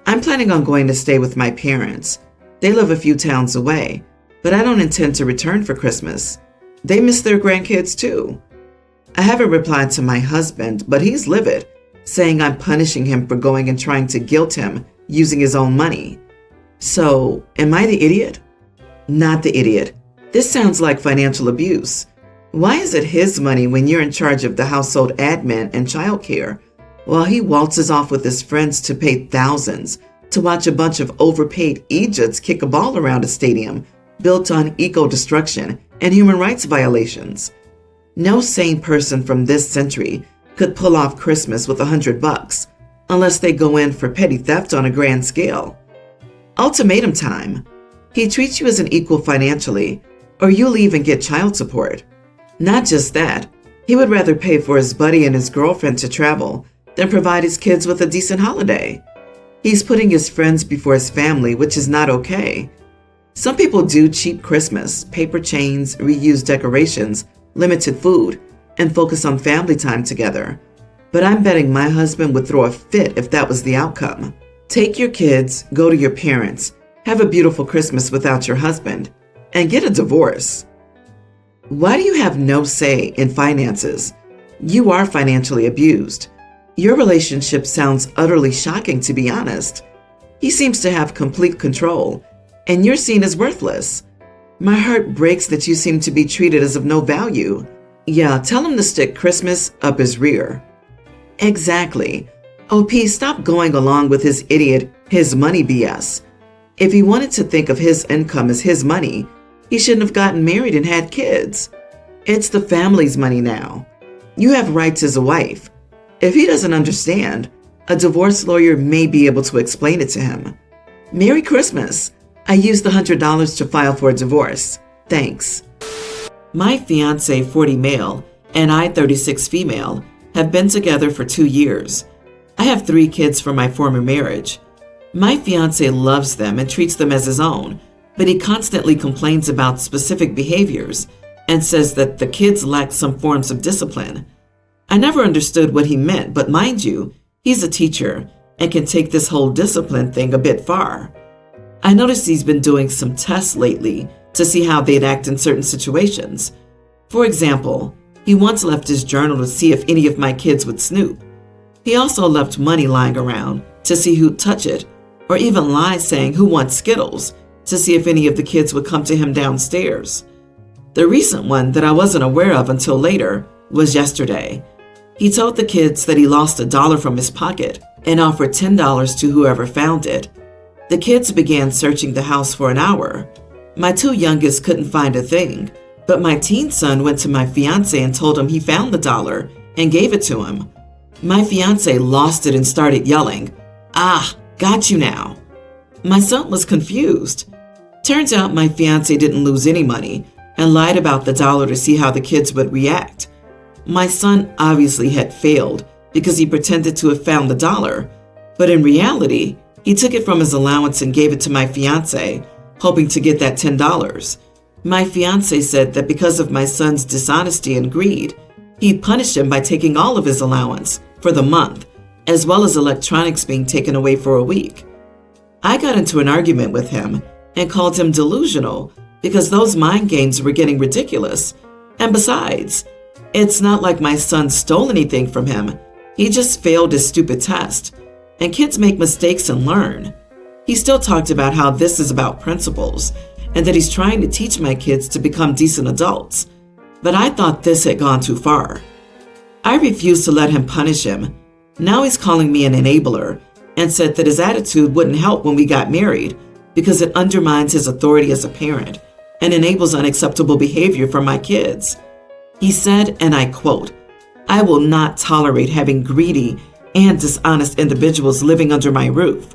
I'm planning on going to stay with my parents. They live a few towns away, but I don't intend to return for Christmas. They miss their grandkids too. I haven't replied to my husband, but he's livid, saying I'm punishing him for going and trying to guilt him using his own money. So, am I the idiot? Not the idiot. This sounds like financial abuse. Why is it his money when you're in charge of the household admin and childcare, while he waltzes off with his friends to pay thousands to watch a bunch of overpaid idiots kick a ball around a stadium built on eco-destruction and human rights violations? No sane person from this century could pull off Christmas with $100 unless they go in for petty theft on a grand scale. Ultimatum time. He treats you as an equal financially, or you leave and get child support. Not just that, he would rather pay for his buddy and his girlfriend to travel than provide his kids with a decent holiday. He's putting his friends before his family, which is not okay. Some people do cheap Christmas, paper chains, reused decorations, limited food, and focus on family time together. But I'm betting my husband would throw a fit if that was the outcome. Take your kids, go to your parents, have a beautiful Christmas without your husband, and get a divorce. Why do you have no say in finances? You are financially abused. Your relationship sounds utterly shocking, to be honest. He seems to have complete control, and you're seen as worthless. My heart breaks that you seem to be treated as of no value. Yeah, tell him to stick Christmas up his rear. Exactly. OP, stop going along with his idiot, his money BS. If he wanted to think of his income as his money, he shouldn't have gotten married and had kids. It's the family's money now. You have rights as a wife. If he doesn't understand, a divorce lawyer may be able to explain it to him. Merry Christmas. I used the $100 to file for a divorce. Thanks. My fiancé, 40 male, and I, 36 female, have been together for 2 years. I have 3 kids from my former marriage. My fiancé loves them and treats them as his own, but he constantly complains about specific behaviors and says that the kids lack some forms of discipline. I never understood what he meant, but mind you, he's a teacher and can take this whole discipline thing a bit far. I noticed he's been doing some tests lately to see how they'd act in certain situations. For example, he once left his journal to see if any of my kids would snoop. He also left money lying around to see who'd touch it, or even lied saying who wants Skittles to see if any of the kids would come to him downstairs. The recent one that I wasn't aware of until later was yesterday. He told the kids that he lost $1 from his pocket and offered $10 to whoever found it. The kids began searching the house for an hour. My 2 youngest couldn't find a thing, but my teen son went to my fiancé and told him he found the dollar and gave it to him. My fiancé lost it and started yelling, "Ah, got you now." My son was confused. Turns out my fiancé didn't lose any money and lied about the dollar to see how the kids would react. My son obviously had failed because he pretended to have found the dollar, but in reality, he took it from his allowance and gave it to my fiancé, hoping to get that $10. My fiancé said that because of my son's dishonesty and greed, he'd punish him by taking all of his allowance for the month, as well as electronics being taken away for a week. I got into an argument with him and called him delusional because those mind games were getting ridiculous. And besides, it's not like my son stole anything from him. He just failed his stupid test, and kids make mistakes and learn. He still talked about how this is about principles and that he's trying to teach my kids to become decent adults. But I thought this had gone too far. I refused to let him punish him. Now he's calling me an enabler and said that his attitude wouldn't help when we got married because it undermines his authority as a parent and enables unacceptable behavior from my kids. He said, and I quote, "I will not tolerate having greedy and dishonest individuals living under my roof."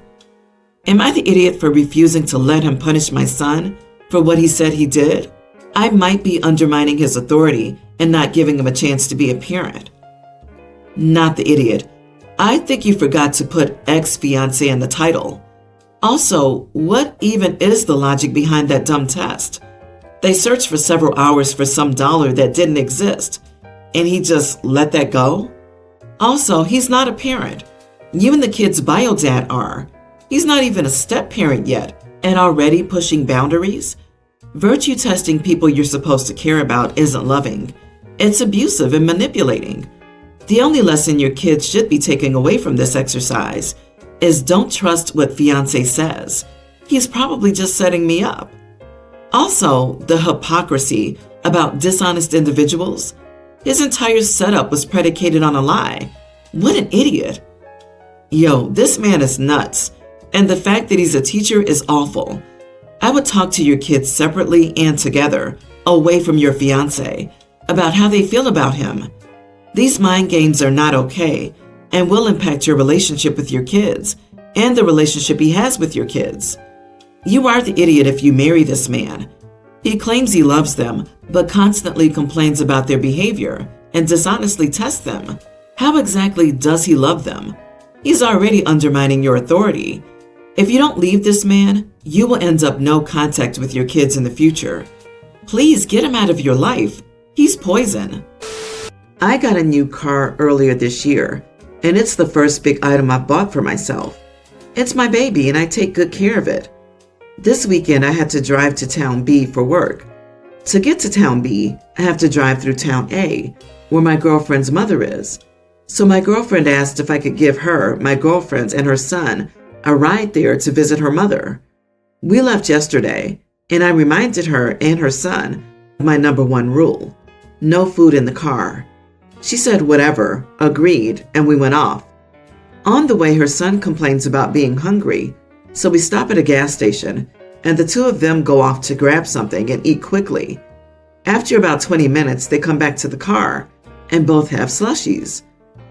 Am I the idiot for refusing to let him punish my son for what he said he did? I might be undermining his authority and not giving him a chance to be a parent. Not the idiot. I think you forgot to put ex-fiancé in the title. Also, what even is the logic behind that dumb test? They searched for several hours for some dollar that didn't exist, and he just let that go? Also, he's not a parent. You and the kid's bio dad are. He's not even a step-parent yet, and already pushing boundaries? Virtue testing people you're supposed to care about isn't loving. It's abusive and manipulating. The only lesson your kids should be taking away from this exercise is don't trust what fiancé says. He's probably just setting me up. Also, the hypocrisy about dishonest individuals. His entire setup was predicated on a lie. What an idiot. Yo, this man is nuts, and the fact that he's a teacher is awful. I would talk to your kids separately and together, away from your fiancé, about how they feel about him. These mind games are not okay and will impact your relationship with your kids and the relationship he has with your kids. You are the idiot if you marry this man. He claims he loves them, but constantly complains about their behavior and dishonestly tests them. How exactly does he love them? He's already undermining your authority. If you don't leave this man, you will end up no contact with your kids in the future. Please get him out of your life. He's poison. I got a new car earlier this year, and it's the first big item I've bought for myself. It's my baby, and I take good care of it. This weekend, I had to drive to Town B for work. To get to Town B, I have to drive through Town A, where my girlfriend's mother is. So my girlfriend asked if I could give her, my girlfriend, and her son a ride there to visit her mother. We left yesterday, and I reminded her and her son of my number one rule: no food in the car. She said whatever, agreed, and we went off. On the way, her son complains about being hungry, so we stop at a gas station, and the two of them go off to grab something and eat quickly. After about 20 minutes, they come back to the car, and both have slushies.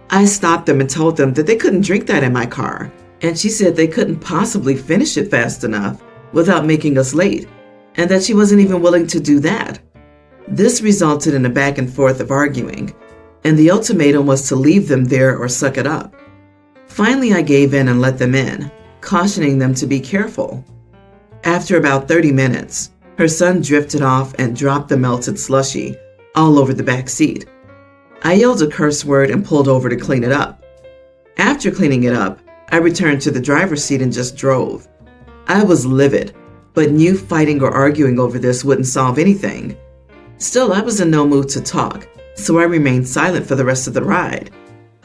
I stopped them and told them that they couldn't drink that in my car, and she said they couldn't possibly finish it fast enough without making us late, and that she wasn't even willing to do that. This resulted in a back and forth of arguing, and the ultimatum was to leave them there or suck it up. Finally, I gave in and let them in, cautioning them to be careful. After about 30 minutes, her son drifted off and dropped the melted slushie all over the back seat. I yelled a curse word and pulled over to clean it up. After cleaning it up, I returned to the driver's seat and just drove. I was livid, but knew fighting or arguing over this wouldn't solve anything. Still, I was in no mood to talk, so I remained silent for the rest of the ride,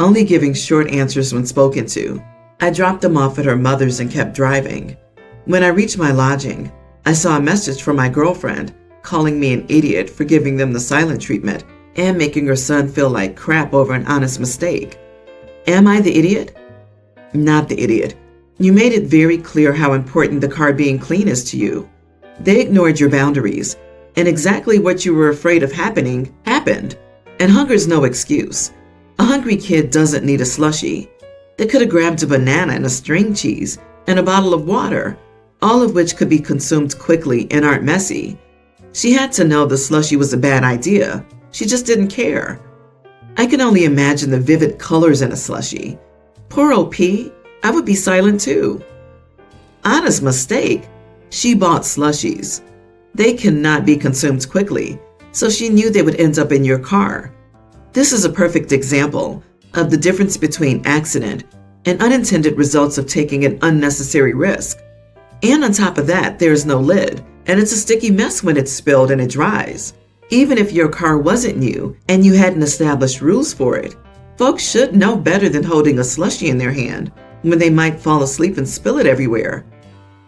only giving short answers when spoken to. I dropped them off at her mother's and kept driving. When I reached my lodging, I saw a message from my girlfriend calling me an idiot for giving them the silent treatment and making her son feel like crap over an honest mistake. Am I the idiot? Not the idiot. You made it very clear how important the car being clean is to you. They ignored your boundaries, and exactly what you were afraid of happening happened. And hunger's no excuse. A hungry kid doesn't need a slushie. They could have grabbed a banana and a string cheese and a bottle of water, all of which could be consumed quickly and aren't messy. She had to know the slushie was a bad idea. She just didn't care. I can only imagine the vivid colors in a slushie. Poor OP, I would be silent too. Honest mistake. She bought slushies. They cannot be consumed quickly, so she knew they would end up in your car. This is a perfect example of the difference between accident and unintended results of taking an unnecessary risk. And on top of that, there's no lid, and it's a sticky mess when it's spilled and it dries. Even if your car wasn't new and you hadn't established rules for it, Folks should know better than holding a slushie in their hand when they might fall asleep and spill it everywhere.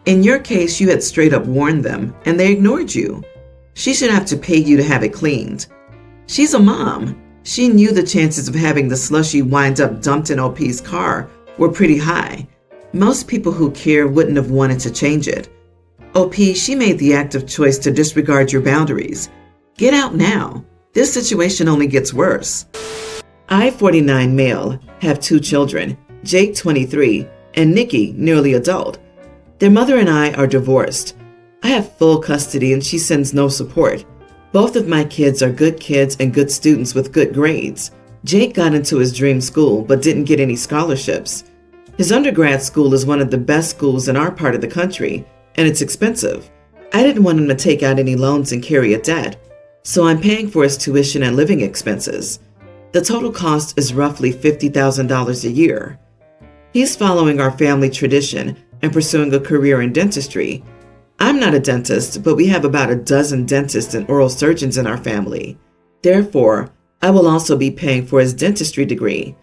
In your case, you had straight up warned them, and they ignored you. She should have to pay you to have it cleaned. She's a mom. She knew the chances of having the slushie wind up dumped in OP's car were pretty high. Most people who care wouldn't have wanted to change it. OP, she made the active choice to disregard your boundaries. Get out now. This situation only gets worse. I, 49 male, have 2 children, Jake, 23, and Nikki, nearly adult. Their mother and I are divorced. I have full custody and she sends no support. Both of my kids are good kids and good students with good grades. Jake got into his dream school but didn't get any scholarships. His undergrad school is one of the best schools in our part of the country, and it's expensive. I didn't want him to take out any loans and carry a debt, so I'm paying for his tuition and living expenses. The total cost is roughly $50,000 a year. He's following our family tradition and pursuing a career in dentistry. I'm not a dentist, but we have about a dozen dentists and oral surgeons in our family. Therefore, I will also be paying for his dentistry degree.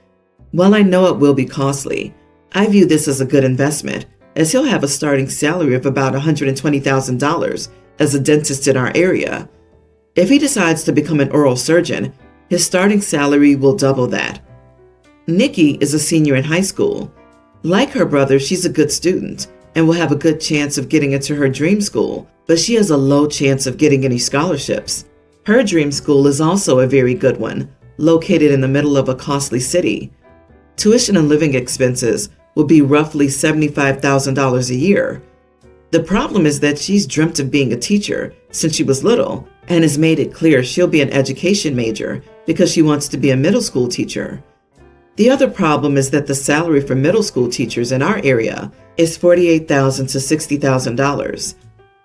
While I know it will be costly, I view this as a good investment, as he'll have a starting salary of about $120,000 as a dentist in our area. If he decides to become an oral surgeon, his starting salary will double that. Nikki is a senior in high school. Like her brother, she's a good student and will have a good chance of getting into her dream school, but she has a low chance of getting any scholarships. Her dream school is also a very good one, located in the middle of a costly city. Tuition and living expenses will be roughly $75,000 a year. The problem is that she's dreamt of being a teacher since she was little and has made it clear she'll be an education major because she wants to be a middle school teacher. The other problem is that the salary for middle school teachers in our area is $48,000 to $60,000.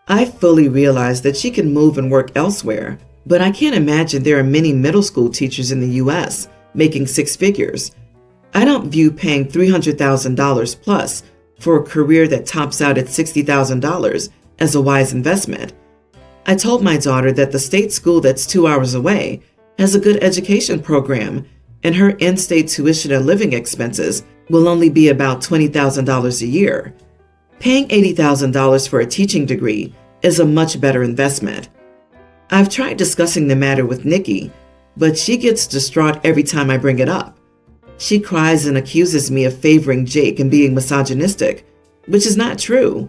I fully realize that she can move and work elsewhere, but I can't imagine there are many middle school teachers in the U.S. making 6 figures. I don't view paying $300,000 plus for a career that tops out at $60,000 as a wise investment. I told my daughter that the state school that's 2 hours away has a good education program, and her in-state tuition and living expenses will only be about $20,000 a year. Paying $80,000 for a teaching degree is a much better investment. I've tried discussing the matter with Nikki, but she gets distraught every time I bring it up. She cries and accuses me of favoring Jake and being misogynistic, which is not true.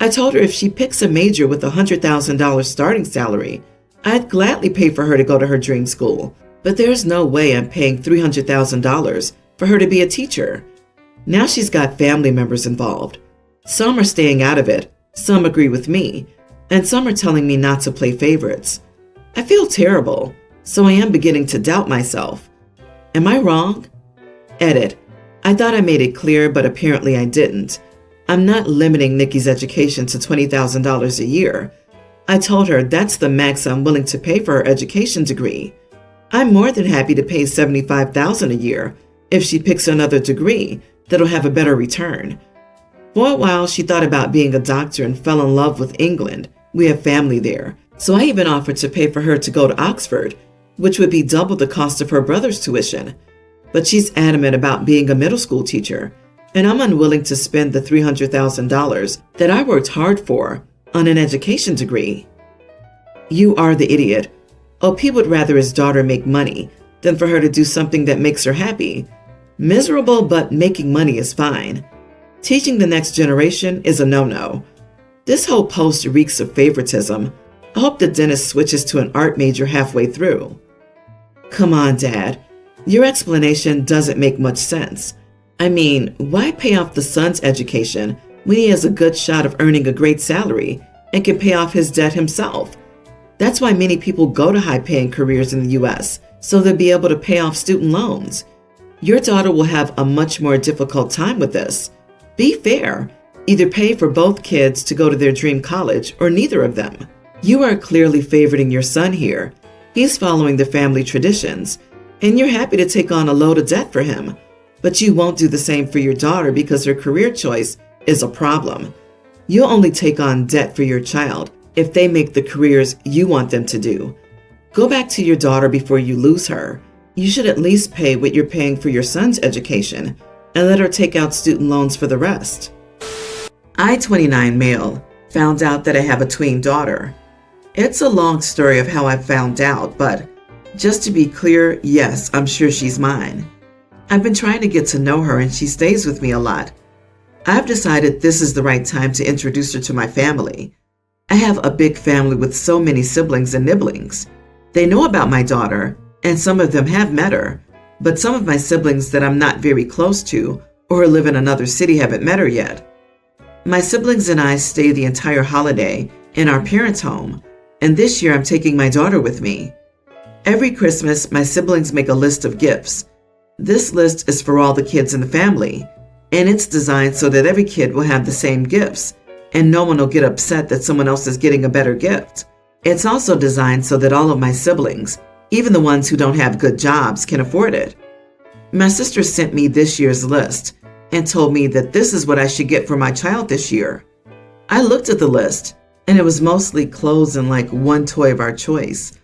I told her if she picks a major with a $100,000 starting salary, I'd gladly pay for her to go to her dream school, but there's no way I'm paying $300,000 for her to be a teacher. Now she's got family members involved. Some are staying out of it, some agree with me, and some are telling me not to play favorites. I feel terrible, so I am beginning to doubt myself. Am I wrong? Edit. I thought I made it clear, but apparently I didn't. I'm not limiting Nikki's education to $20,000 a year. I told her that's the max I'm willing to pay for her education degree. I'm more than happy to pay $75,000 a year if she picks another degree that'll have a better return. For a while, she thought about being a doctor and fell in love with England. We have family there, so I even offered to pay for her to go to Oxford, which would be double the cost of her brother's tuition. But she's adamant about being a middle school teacher, and I'm unwilling to spend the $300,000 that I worked hard for on an education degree. You are the idiot. OP would rather his daughter make money than for her to do something that makes her happy. Miserable, but making money is fine. Teaching the next generation is a no-no. This whole post reeks of favoritism. I hope the dentist switches to an art major halfway through. Come on, Dad. Your explanation doesn't make much sense. I mean, why pay off the son's education when he has a good shot of earning a great salary and can pay off his debt himself? That's why many people go to high-paying careers in the U.S., so they'll be able to pay off student loans. Your daughter will have a much more difficult time with this. Be fair. Either pay for both kids to go to their dream college or neither of them. You are clearly favoriting your son here. He's following the family traditions, and you're happy to take on a load of debt for him. But you won't do the same for your daughter because her career choice is a problem. You'll only take on debt for your child if they make the careers you want them to do. Go back to your daughter before you lose her. You should at least pay what you're paying for your son's education and let her take out student loans for the rest. I, 29 male, found out that I have a tween daughter. It's a long story of how I found out, but just to be clear, yes, I'm sure she's mine. I've been trying to get to know her and she stays with me a lot. I've decided this is the right time to introduce her to my family. I have a big family with so many siblings and nibblings. They know about my daughter, and some of them have met her, but some of my siblings that I'm not very close to or live in another city haven't met her yet. My siblings and I stay the entire holiday in our parents' home, and this year I'm taking my daughter with me. Every Christmas, my siblings make a list of gifts. This list is for all the kids in the family, and it's designed so that every kid will have the same gifts, and no one will get upset that someone else is getting a better gift. It's also designed so that all of my siblings, even the ones who don't have good jobs, can afford it. My sister sent me this year's list and told me that this is what I should get for my child this year. I looked at the list, and it was mostly clothes and like one toy of our choice.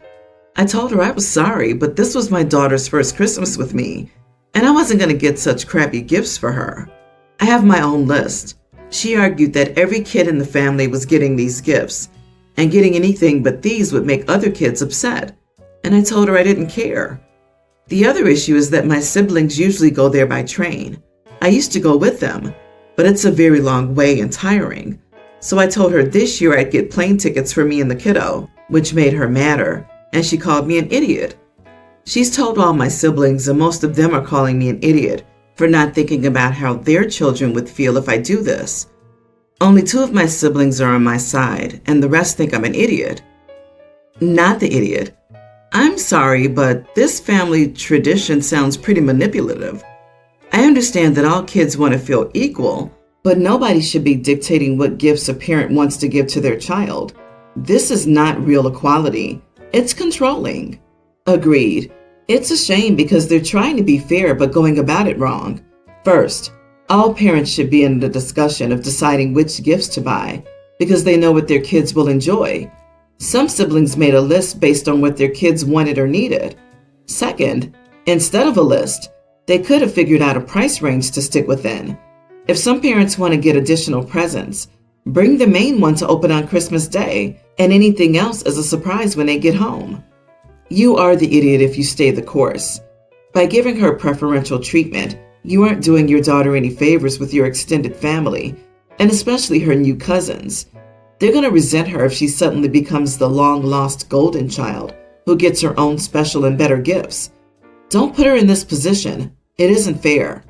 I told her I was sorry, but this was my daughter's first Christmas with me, and I wasn't going to get such crappy gifts for her. I have my own list. She argued that every kid in the family was getting these gifts, and getting anything but these would make other kids upset, and I told her I didn't care. The other issue is that my siblings usually go there by train. I used to go with them, but it's a very long way and tiring. So I told her this year I'd get plane tickets for me and the kiddo, which made her madder, and she called me an idiot. She's told all my siblings, and most of them are calling me an idiot for not thinking about how their children would feel if I do this. Only 2 of my siblings are on my side, and the rest think I'm an idiot. Not the idiot. I'm sorry, but this family tradition sounds pretty manipulative. I understand that all kids want to feel equal, but nobody should be dictating what gifts a parent wants to give to their child. This is not real equality. It's controlling. Agreed. It's a shame because they're trying to be fair but going about it wrong. First, all parents should be in the discussion of deciding which gifts to buy because they know what their kids will enjoy. Some siblings made a list based on what their kids wanted or needed. Second, instead of a list, they could have figured out a price range to stick within. If some parents want to get additional presents, bring the main one to open on Christmas Day and anything else as a surprise when they get home. You are the idiot if you stay the course. By giving her preferential treatment, you aren't doing your daughter any favors with your extended family, and especially her new cousins. They're going to resent her if she suddenly becomes the long-lost golden child who gets her own special and better gifts. Don't put her in this position. It isn't fair.